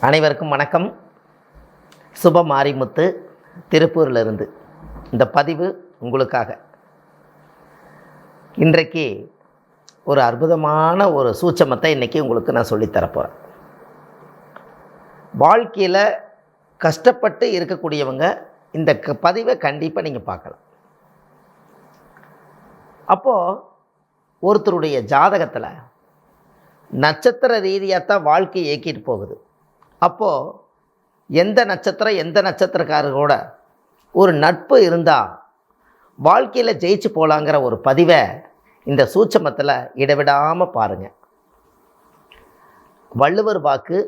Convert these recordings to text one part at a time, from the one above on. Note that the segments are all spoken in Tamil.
அனைவருக்கும் வணக்கம். சுப மாரிமுத்து திருப்பூரிலிருந்து இந்த பதிவு உங்களுக்காக. இன்றைக்கு ஒரு அற்புதமான ஒரு சூட்சமத்தை இன்றைக்கி உங்களுக்கு நான் சொல்லித்தரப்போகிறேன். வாழ்க்கையில் கஷ்டப்பட்டு இருக்கக்கூடியவங்க இந்த பதிவை கண்டிப்பாக நீங்கள் பார்க்கலாம். அப்போது ஒருத்தருடைய ஜாதகத்தில் நட்சத்திர ரீதியாக தான் வாழ்க்கை இயக்கிட்டு போகுது. அப்போது எந்த நட்சத்திரக்காரர்களோட ஒரு நட்பு இருந்தால் வாழ்க்கையில் ஜெயிச்சு போகலாங்கிற ஒரு பதிவை இந்த சூட்சமத்தில் இடைவிடாமல் பாருங்கள். வள்ளுவர் வாக்கு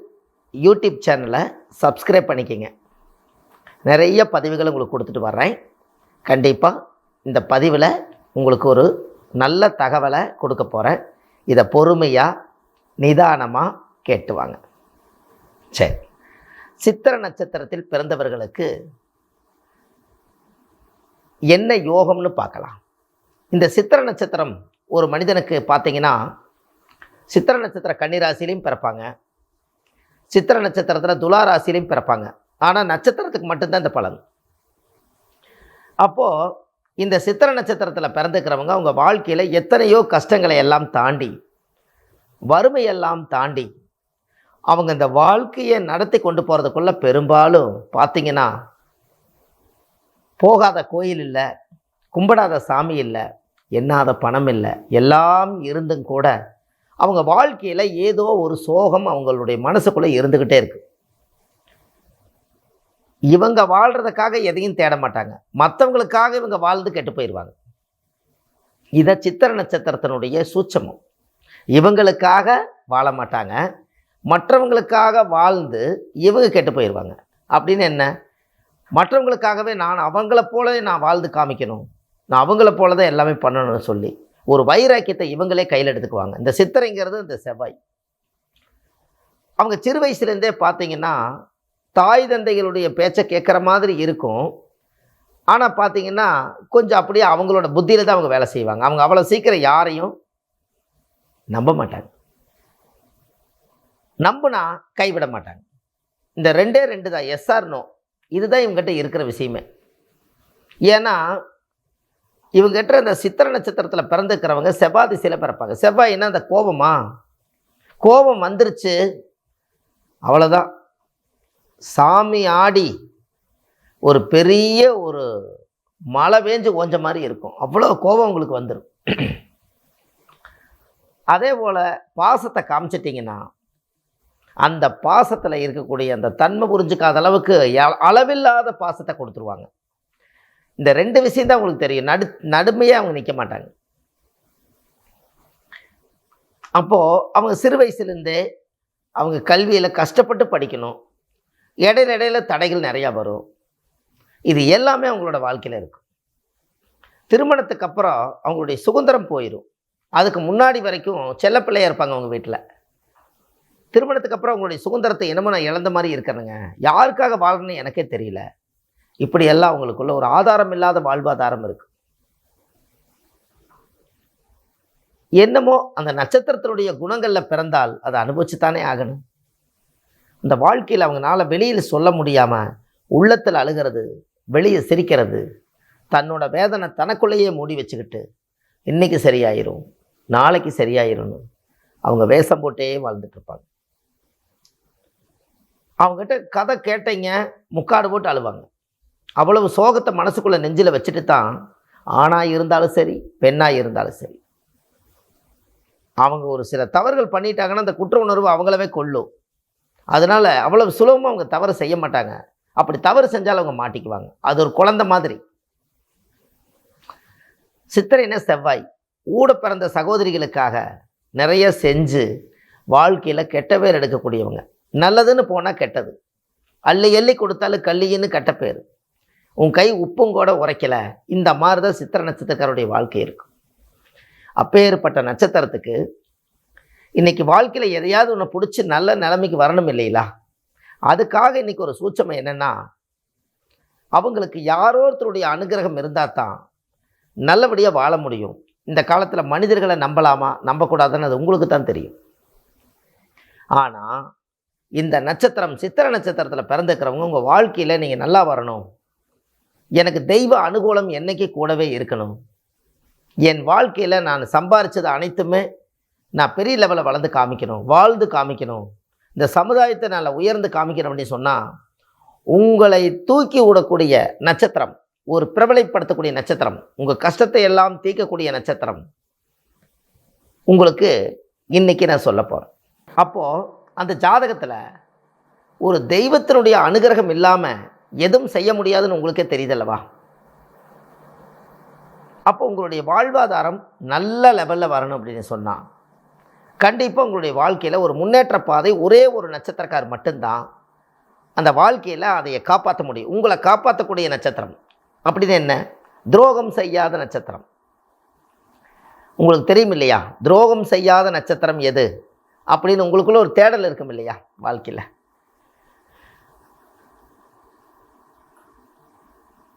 யூடியூப் சேனலை சப்ஸ்கிரைப் பண்ணிக்கோங்க. நிறைய பதிவுகளை உங்களுக்கு கொடுத்துட்டு வர்றேன். கண்டிப்பாக இந்த பதிவில் உங்களுக்கு ஒரு நல்ல தகவலை கொடுக்க போகிறேன். இதை பொறுமையாக நிதானமாக கேட்டுவாங்க. சரி, சித்திர நட்சத்திரத்தில் பிறந்தவர்களுக்கு என்ன யோகம்னு பார்க்கலாம். இந்த சித்திர நட்சத்திரம் ஒரு மனிதனுக்கு பார்த்தீங்கன்னா, சித்திர நட்சத்திர கன்னிராசிலையும் பிறப்பாங்க, சித்திர நட்சத்திரத்தில் துலா ராசிலையும் பிறப்பாங்க. ஆனால் நட்சத்திரத்துக்கு மட்டும்தான் இந்த பலன். அப்போது இந்த சித்திர நட்சத்திரத்தில் பிறந்துக்கிறவங்க அவங்க வாழ்க்கையில் எத்தனையோ கஷ்டங்களை எல்லாம் தாண்டி, வறுமையெல்லாம் தாண்டி அவங்க இந்த வாழ்க்கையை நடத்தி கொண்டு போகிறதுக்குள்ளே பெரும்பாலும் பார்த்திங்கன்னா, போகாத கோயில் இல்லை, கும்பிடாத சாமி இல்லை, எண்ணாத பணம் இல்லை, எல்லாம் இருந்தும் கூட அவங்க வாழ்க்கையில் ஏதோ ஒரு சோகம் அவங்களுடைய மனசுக்குள்ளே இருந்துக்கிட்டே இருக்குது. இவங்க வாழ்கிறதுக்காக எதையும் தேட மாட்டாங்க, மற்றவங்களுக்காக இவங்க வாழ்ந்து கெட்டு போயிடுவாங்க. இதை சித்திர நட்சத்திரத்தினுடைய சூட்சமம். இவங்களுக்காக வாழ மாட்டாங்க, மற்றவங்களுக்காக வாழ்ந்து இவங்க கெட்டு போயிடுவாங்க. அப்படின்னு என்ன, மற்றவங்களுக்காகவே நான் அவங்கள போல நான் வாழ்ந்து காமிக்கணும், நான் அவங்கள போல தான் எல்லாமே பண்ணணும்னு சொல்லி ஒரு வைராக்கியத்தை இவங்களே கையில் எடுத்துக்குவாங்க. இந்த சித்திரைங்கிறது இந்த செவ்வாய். அவங்க சிறு வயசுலேருந்தே பார்த்தீங்கன்னா தாய் தந்தைகளுடைய பேச்சை கேட்குற மாதிரி இருக்கும். ஆனால் பார்த்தீங்கன்னா கொஞ்சம் அப்படியே அவங்களோட புத்தியில் தான் அவங்க வேலை செய்வாங்க. அவங்க அவ்வளோ சீக்கிரம் யாரையும் நம்ப மாட்டாங்க, நம்புனா கைவிட மாட்டாங்க. இந்த ரெண்டு தான், எஸ்ஆர் நோ. இதுதான் இவங்ககிட்ட இருக்கிற விஷயமே. ஏன்னா இவங்ககிட்ட இந்த சித்திர நட்சத்திரத்தில் பிறந்துக்கிறவங்க செவ்வாய் திசையில் பிறப்பாங்க. செவ்வாய்னா அந்த கோபம் வந்துருச்சு அவ்வளோதான், சாமி ஆடி ஒரு பெரிய ஒரு மழை பேஞ்சு ஓஞ்ச மாதிரி இருக்கும். அவ்வளோ கோபம் உங்களுக்கு வந்துடும். அதே போல் பாசத்தை காமிச்சிட்டிங்கன்னா அந்த பாசத்தில் இருக்கக்கூடிய அந்த தன்மை புரிஞ்சுக்காத அளவுக்கு அளவில்லாத பாசத்தை கொடுத்துருவாங்க. இந்த ரெண்டு விஷயந்தான் உங்களுக்கு தெரியும். நடுமையே அவங்க நிற்க மாட்டாங்க. அப்போது அவங்க சிறு வயசுலேருந்தே அவங்க கல்வியில் கஷ்டப்பட்டு படிக்கணும், இடையில தடைகள் நிறையா வரும். இது எல்லாமே அவங்களோட வாழ்க்கையில் இருக்கும். திருமணத்துக்கு அப்புறம் அவங்களுடைய சுதந்திரம் போயிடும். அதுக்கு முன்னாடி வரைக்கும் செல்லப்பிள்ளையாக இருப்பாங்க அவங்க வீட்டில். திருமணத்துக்கு அப்புறம் அவங்களுடைய சுதந்திரத்தை என்னமோ நான் இழந்த மாதிரி இருக்கிறேங்க, யாருக்காக வாழணும்னு எனக்கே தெரியல, இப்படியெல்லாம் அவங்களுக்குள்ள ஒரு ஆதாரம் இல்லாத வாழ்வாதாரம் இருக்குது. என்னமோ அந்த நட்சத்திரத்தினுடைய குணங்களில் பிறந்தால் அதை அனுபவிச்சுத்தானே ஆகணும். இந்த வாழ்க்கையில் அவங்களால வெளியில் சொல்ல முடியாமல் உள்ளத்தில் அழுகிறது, வெளியே சிரிக்கிறது, தன்னோட வேதனை தனக்குள்ளேயே மூடி வச்சுக்கிட்டு இன்றைக்கி சரியாயிரும் நாளைக்கு சரியாயிரும்னு அவங்க வேஷம் போட்டே வாழ்ந்துட்டுருப்பாங்க. அவங்ககிட்ட கதை கேட்டீங்க முக்காடு போட்டு அழுவாங்க. அவ்வளவு சோகத்தை மனசுக்குள்ளே நெஞ்சில் வச்சுட்டு தான் ஆணாக இருந்தாலும் சரி பெண்ணாக இருந்தாலும் சரி அவங்க ஒரு சில தவறுகள் பண்ணிட்டாங்கன்னா அந்த குற்ற உணர்வு அவங்களவே கொள்ளும். அதனால் அவ்வளவு சுலபமாக அவங்க தவறு செய்ய மாட்டாங்க. அப்படி தவறு செஞ்சாலும் அவங்க மாட்டிக்குவாங்க. அது ஒரு குழந்தை மாதிரி. சித்திரைனா செவ்வாய் ஊட பிறந்த சகோதரிகளுக்காக நிறைய செஞ்சு வாழ்க்கையில் கெட்ட பேர் எடுக்கக்கூடியவங்க. நல்லதுன்னு போனால் கெட்டது, அள்ளி கொடுத்தாலும் கள்ளின்னு கெட்ட பேர், உன் கை உப்பும் கூட உரைக்கலை, இந்த மாதிரி தான் சித்திர நட்சத்திரக்காரருடைய வாழ்க்கை இருக்கும். அப்பேற்பட்ட நட்சத்திரத்துக்கு இன்றைக்கி வாழ்க்கையில் எதையாவது ஒன்று பிடிச்சி நல்ல நிலைமைக்கு வரணும் இல்லைங்களா? அதுக்காக இன்றைக்கி ஒரு சூட்சம் என்னென்னா, அவங்களுக்கு யாரோ ஒருத்தருடைய அனுகிரகம் இருந்தால் தான் நல்லபடியாக வாழ முடியும். இந்த காலத்தில் மனிதர்களை நம்பலாமா நம்பக்கூடாதுன்னு அது உங்களுக்கு தான் தெரியும். ஆனால் இந்த நட்சத்திரம் சித்திரை நட்சத்திரத்தில் பிறந்துக்கிறவங்க உங்கள் வாழ்க்கையில் நீங்கள் நல்லா வரணும், எனக்கு தெய்வ அனுகூலம் என்றைக்கு கூடவே இருக்கணும், என் வாழ்க்கையில் நான் சம்பாரித்தது அனைத்துமே நான் பெரிய லெவலில் வளர்ந்து காமிக்கணும், வாழ்ந்து காமிக்கணும், இந்த சமுதாயத்தை நான் உயர்ந்து காமிக்கணும் அப்படின்னு சொன்னால் உங்களை தூக்கி விடக்கூடிய நட்சத்திரம், ஒரு பிரபலைப்படுத்தக்கூடிய நட்சத்திரம், உங்கள் கஷ்டத்தை எல்லாம் தீர்க்கக்கூடிய நட்சத்திரம் உங்களுக்கு இன்றைக்கி நான் சொல்ல போகிறேன். அப்போது அந்த ஜாதகத்தில் ஒரு தெய்வத்தினுடைய அனுகிரகம் இல்லாமல் எதுவும் செய்ய முடியாதுன்னு உங்களுக்கே தெரியுதல்லவா? அப்போ உங்களுடைய வாழ்வாதாரம் நல்ல லெவலில் வரணும் அப்படின்னு சொன்னால் கண்டிப்பாக உங்களுடைய வாழ்க்கையில் ஒரு முன்னேற்ற பாதை ஒரே ஒரு நட்சத்திரக்கார் மட்டும்தான் அந்த வாழ்க்கையில் அதை காப்பாற்ற முடியும். உங்களை காப்பாற்றக்கூடிய நட்சத்திரம் அப்படின்னு என்ன? துரோகம் செய்யாத நட்சத்திரம். உங்களுக்கு தெரியும் இல்லையா, துரோகம் செய்யாத நட்சத்திரம் எது அப்படின்னு உங்களுக்குள்ள ஒரு தேடல் இருக்கும் இல்லையா வாழ்க்கையில்?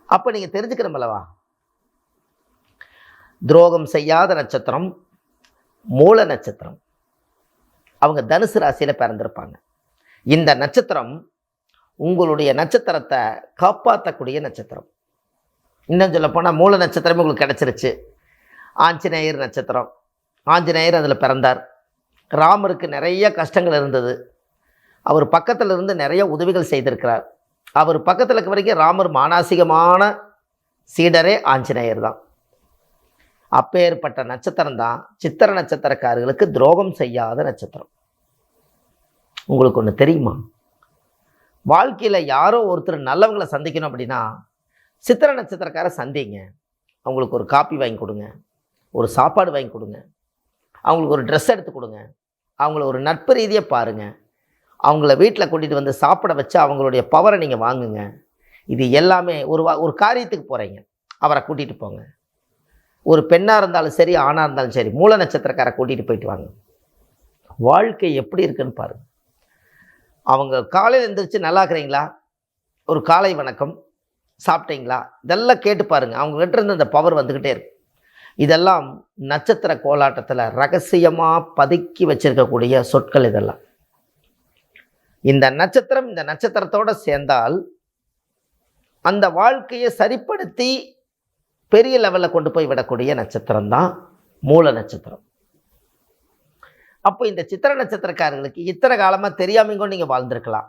அப்போ நீங்கள் தெரிஞ்சுக்கணுமல்லவா, துரோகம் செய்யாத நட்சத்திரம் மூல நட்சத்திரம். அவங்க தனுசு ராசியில் பிறந்திருப்பாங்க. இந்த நட்சத்திரம் உங்களுடைய நட்சத்திரத்தை காப்பாற்றக்கூடிய நட்சத்திரம். இன்னும் சொல்லப்போனால் மூல நட்சத்திரமே உங்களுக்கு கிடச்சிருச்சு. ஆஞ்சநேயர் நட்சத்திரம், ஆஞ்சநேயர் அதில் பிறந்தார். ராமருக்கு நிறைய கஷ்டங்கள் இருந்தது, அவர் பக்கத்தில் இருந்து நிறைய உதவிகள் செய்திருக்கிறார். அவர் பக்கத்தில் இருக்க வரைக்கும் ராமர் மானசீகமான சீடரே ஆஞ்சநேயர் தான். அப்பேற்பட்ட நட்சத்திரம் தான் சித்திரை நட்சத்திரக்காரர்களுக்கு துரோகம் செய்யாத நட்சத்திரம். உங்களுக்கு ஒன்று தெரியுமா, வாழ்க்கையில் யாரோ ஒருத்தர் நல்லவங்களை சந்திக்கணும் அப்படின்னா சித்திரை நட்சத்திரக்காரை சந்திங்க. அவங்களுக்கு ஒரு காப்பி வாங்கி கொடுங்க, ஒரு சாப்பாடு வாங்கி கொடுங்க, அவங்களுக்கு ஒரு ட்ரெஸ் எடுத்து கொடுங்க, அவங்கள ஒரு நட்பு ரீதியாக பாருங்கள், அவங்கள வீட்டில் கூட்டிகிட்டு வந்து சாப்பிட வச்சு அவங்களுடைய பவரை நீங்கள் வாங்குங்க. இது எல்லாமே ஒரு காரியத்துக்கு போகிறீங்க, அவரை கூட்டிகிட்டு போங்க. ஒரு பெண்ணாக இருந்தாலும் சரி, ஆணாக இருந்தாலும் சரி, மூல நட்சத்திரக்காரை கூட்டிகிட்டு போயிட்டு வாங்க. வாழ்க்கை எப்படி இருக்குன்னு பாருங்கள். அவங்க காலையில் எழுந்திரிச்சு நல்லா இருக்கிறீங்களா, ஒரு காலை வணக்கம், சாப்பிட்டீங்களா, இதெல்லாம் கேட்டு பாருங்கள். அவங்ககிட்ட இருந்து அந்த பவர் வந்துக்கிட்டே இருக்கு. இதெல்லாம் நட்சத்திர கோலாட்டத்தில் ரகசியமாக பதுக்கி வச்சிருக்கக்கூடிய சொற்கள் இதெல்லாம். இந்த நட்சத்திரம் இந்த நட்சத்திரத்தோடு சேர்ந்தால் அந்த வாழ்க்கையை சரிப்படுத்தி பெரிய லெவலில் கொண்டு போய் விடக்கூடிய நட்சத்திரம் தான் மூல நட்சத்திரம். அப்போ இந்த சித்திரை நட்சத்திரக்காரர்களுக்கு இத்தனை காலமாக தெரியாமங்க நீங்கள் வாழ்ந்திருக்கலாம்.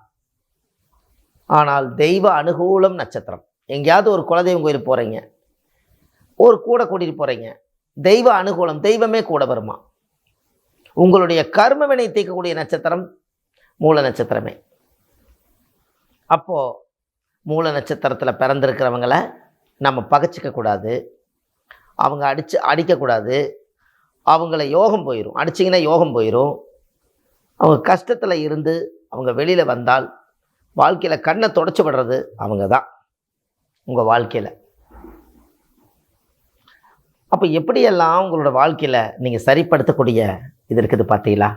ஆனால் தெய்வ அனுகூலம் நட்சத்திரம். எங்கேயாவது ஒரு குலதெய்வம் கோயிலுக்கு போகிறீங்க, ஒரு கூட கூட்டிகிட்டு போகிறீங்க, தெய்வ அனுகூலம், தெய்வமே கூட வருமா? உங்களுடைய கர்ம வினை தீர்க்கக்கூடிய நட்சத்திரம் மூல நட்சத்திரமே. அப்போது மூல நட்சத்திரத்தில் பிறந்திருக்கிறவங்களை நம்ம பகைச்சிக்கக்கூடாது, அவங்க அடிக்கக்கூடாது. அவங்கள யோகம் போயிடும், அடிச்சிங்கன்னா யோகம் போயிடும். அவங்க கஷ்டத்தில் இருந்து அவங்க வெளியில் வந்தால் வாழ்க்கையில் கண்ணை தொடச்சி விடுறது அவங்க தான் உங்கள் வாழ்க்கையில். அப்போ எப்படியெல்லாம் உங்களோட வாழ்க்கையில் நீங்கள் சரிப்படுத்தக்கூடிய இது இருக்குது பார்த்தீங்களா?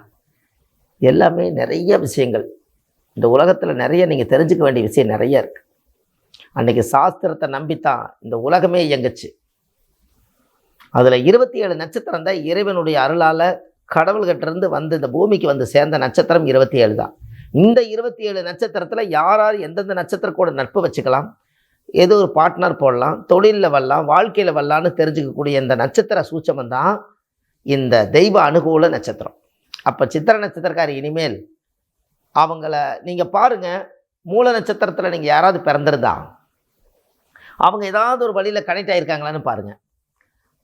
எல்லாமே நிறைய விஷயங்கள் இந்த உலகத்தில் நிறைய நீங்கள் தெரிஞ்சுக்க வேண்டிய விஷயம் நிறைய இருக்குது. அன்றைக்கி சாஸ்திரத்தை நம்பித்தான் இந்த உலகமே இயங்குச்சு. அதில் 27 நட்சத்திரம் தான் இறைவனுடைய அருளால் கடவுள்கிட்டேருந்து வந்து இந்த பூமிக்கு வந்து சேர்ந்த நட்சத்திரம் 27 தான். இந்த 27 நட்சத்திரத்தில் யார் யார் எந்தெந்த நட்சத்திரம் கூட நட்பு வச்சுக்கலாம், ஏதோ ஒரு பார்ட்னர் போடலாம், தொழிலில் வரலாம், வாழ்க்கையில் வரலான்னு தெரிஞ்சுக்கக்கூடிய இந்த நட்சத்திர சூட்சமம் தான் இந்த தெய்வ அனுகூல நட்சத்திரம். அப்போ சித்திரை நட்சத்திரக்காரி இனிமேல் அவங்கள நீங்கள் பாருங்கள், மூல நட்சத்திரத்தில் நீங்கள் யாராவது பிறந்திருந்தா அவங்க ஏதாவது ஒரு வழியில் கனெக்ட் ஆகியிருக்காங்களான்னு பாருங்கள்.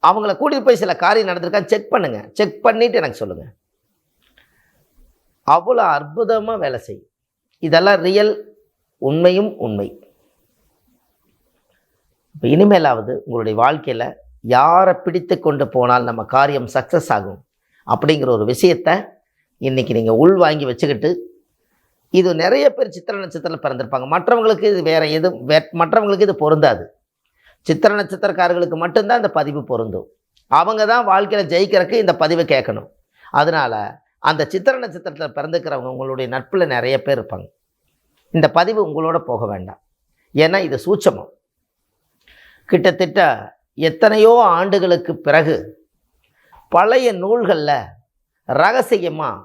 அவங்கள கூட்டிகிட்டு போய் சில காரியம் நடந்திருக்கான்னு செக் பண்ணுங்கள். செக் பண்ணிவிட்டு எனக்கு சொல்லுங்கள். அவ்வளோ அற்புதமாக வேலை செய்யும். இதெல்லாம் ரியல், உண்மையும் உண்மை. இப்போ இனிமேலாவது உங்களுடைய வாழ்க்கையில் யாரை பிடித்து கொண்டு போனால் நம்ம காரியம் சக்ஸஸ் ஆகும் அப்படிங்கிற ஒரு விஷயத்தை இன்றைக்கி நீங்கள் உள் வாங்கி வச்சுக்கிட்டு, இது நிறைய பேர் சித்திரை நட்சத்திரத்தில் பிறந்திருப்பாங்க, மற்றவங்களுக்கு இது வேறு மற்றவங்களுக்கு இது பொருந்தாது. சித்திரை நட்சத்திரக்காரர்களுக்கு மட்டும்தான் இந்த பதிவு பொருந்தும். அவங்க தான் வாழ்க்கையில் ஜெயிக்கிறதுக்கு இந்த பதிவை கேட்கணும். அதனால் அந்த சித்திரை நட்சத்திரத்தில் பிறந்துக்கிறவங்க உங்களுடைய நட்பில் நிறைய பேர் இருப்பாங்க. இந்த பதிவு உங்களோட போக வேண்டாம். ஏன்னா இது சூட்சமம். கிட்டத்தட்ட எத்தனையோ ஆண்டுகளுக்கு பிறகு பழைய நூல்களில் ரகசியமாக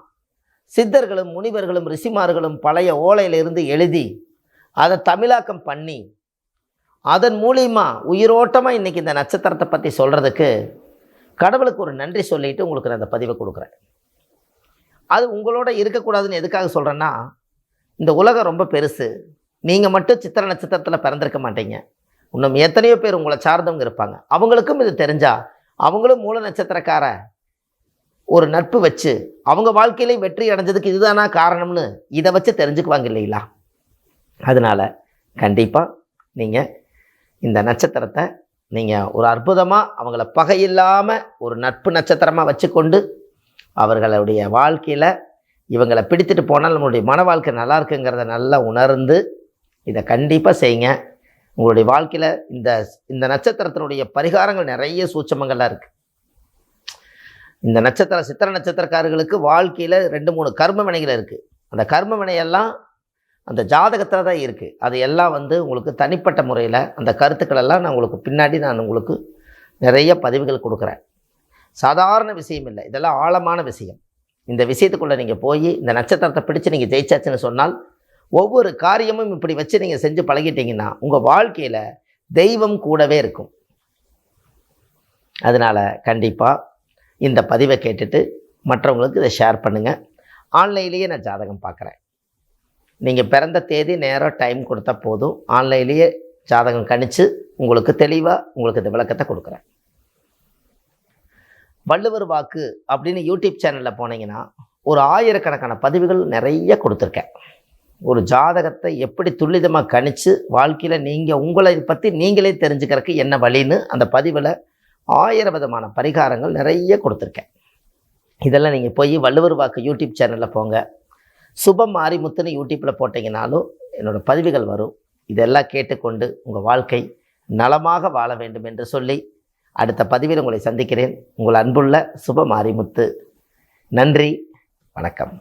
சித்தர்களும் முனிவர்களும் ரிஷிமார்களும் பழைய ஓலையிலிருந்து எழுதி அதை தமிழாக்கம் பண்ணி அதன் மூலிமா உயிரோட்டமாக இன்றைக்கி இந்த நட்சத்திரத்தை பற்றி சொல்கிறதுக்கு கடவுளுக்கு ஒரு நன்றி சொல்லிட்டு உங்களுக்கு நான் அந்த பதிவை கொடுக்குறேன். அது உங்களோட இருக்கக்கூடாதுன்னு எதுக்காக சொல்கிறேன்னா, இந்த உலகம் ரொம்ப பெருசு. நீங்கள் மட்டும் சித்திரை நட்சத்திரத்தில் பிறந்திருக்க மாட்டீங்க. இன்னும் எத்தனையோ பேர் உங்களை சார்ந்தவங்க இருப்பாங்க. அவங்களுக்கும் இது தெரிஞ்சா அவங்களும் மூல நட்சத்திரக்கார ஒரு நட்பு வச்சு அவங்க வாழ்க்கையிலே வெற்றி அடைஞ்சதுக்கு இதுதானா காரணம்னு இதை வச்சு தெரிஞ்சுக்குவாங்க இல்லைங்களா? அதனால் கண்டிப்பாக நீங்கள் இந்த நட்சத்திரத்தை நீங்கள் ஒரு அற்புதமாக அவங்கள பகையில்லாமல் ஒரு நட்பு நட்சத்திரமாக வச்சுக்கொண்டு அவர்களுடைய வாழ்க்கையில் இவங்களை பிடித்துட்டு போனால் நம்மளுடைய மன வாழ்க்கை நல்லா இருக்குங்கிறத நல்லா உணர்ந்து இதை கண்டிப்பாக செய்யுங்க. உங்களுடைய வாழ்க்கையில் இந்த நட்சத்திரத்தினுடைய பரிகாரங்கள் நிறைய சூட்சமங்கள்லாம் இருக்குது. இந்த சித்திரை நட்சத்திரக்காரர்களுக்கு வாழ்க்கையில் 2-3 கர்ம வினைகள் இருக்குது. அந்த கர்ம வினையெல்லாம் அந்த ஜாதகத்தில் தான் இருக்குது. அது எல்லாம் உங்களுக்கு தனிப்பட்ட முறையில் அந்த கருத்துக்களெல்லாம் நான் உங்களுக்கு நிறைய பதிவுகள் கொடுக்குறேன். சாதாரண விஷயம் இல்லை, இதெல்லாம் ஆழமான விஷயம். இந்த விஷயத்துக்குள்ளே நீங்கள் போய் இந்த நட்சத்திரத்தை பிடிச்சி நீங்கள் ஜெயிச்சாச்சுன்னு சொன்னால் ஒவ்வொரு காரியமும் இப்படி வச்சு நீங்கள் செஞ்சு பழகிட்டீங்கன்னா உங்கள் வாழ்க்கையில் தெய்வம் கூடவே இருக்கும். அதனால் கண்டிப்பாக இந்த பதிவை கேட்டுட்டு மற்றவங்களுக்கு இதை ஷேர் பண்ணுங்கள். ஆன்லைன்லேயே நான் ஜாதகம் பார்க்குறேன். நீங்கள் பிறந்த தேதி நேரம் டைம் கொடுத்தா போதும், ஆன்லைன்லேயே ஜாதகம் கணிச்சு உங்களுக்கு தெளிவாக உங்களுக்கு இந்த விளக்கத்தை கொடுக்குறேன். வள்ளுவர் வாக்கு அப்படின்னு யூடியூப் சேனலில் போனீங்கன்னா ஒரு 1000கணக்கான பதிவுகள் நிறைய கொடுத்துருக்கேன். ஒரு ஜாதகத்தை எப்படி துல்லிதமாக கணிச்சு வாழ்க்கையில் நீங்கள் உங்களை பற்றி நீங்களே தெரிஞ்சுக்கிறதுக்கு என்ன வழின்னு அந்த பதிவில் 1000 விதமான பரிகாரங்கள் நிறைய கொடுத்துருக்கேன். இதெல்லாம் நீங்கள் போய் வள்ளுவர் வாக்கு யூடியூப் சேனலில் போங்க, சுபம் மாரிமுத்துன்னு யூடியூப்பில் போட்டிங்கனாலும் என்னோடய பதிவுகள் வரும். இதெல்லாம் கேட்டுக்கொண்டு உங்கள் வாழ்க்கை நலமாக வாழ வேண்டும் என்று சொல்லி அடுத்த பதிவில் உங்களை சந்திக்கிறேன். உங்கள் அன்புள்ள சுப மாரிமுத்து. நன்றி, வணக்கம்.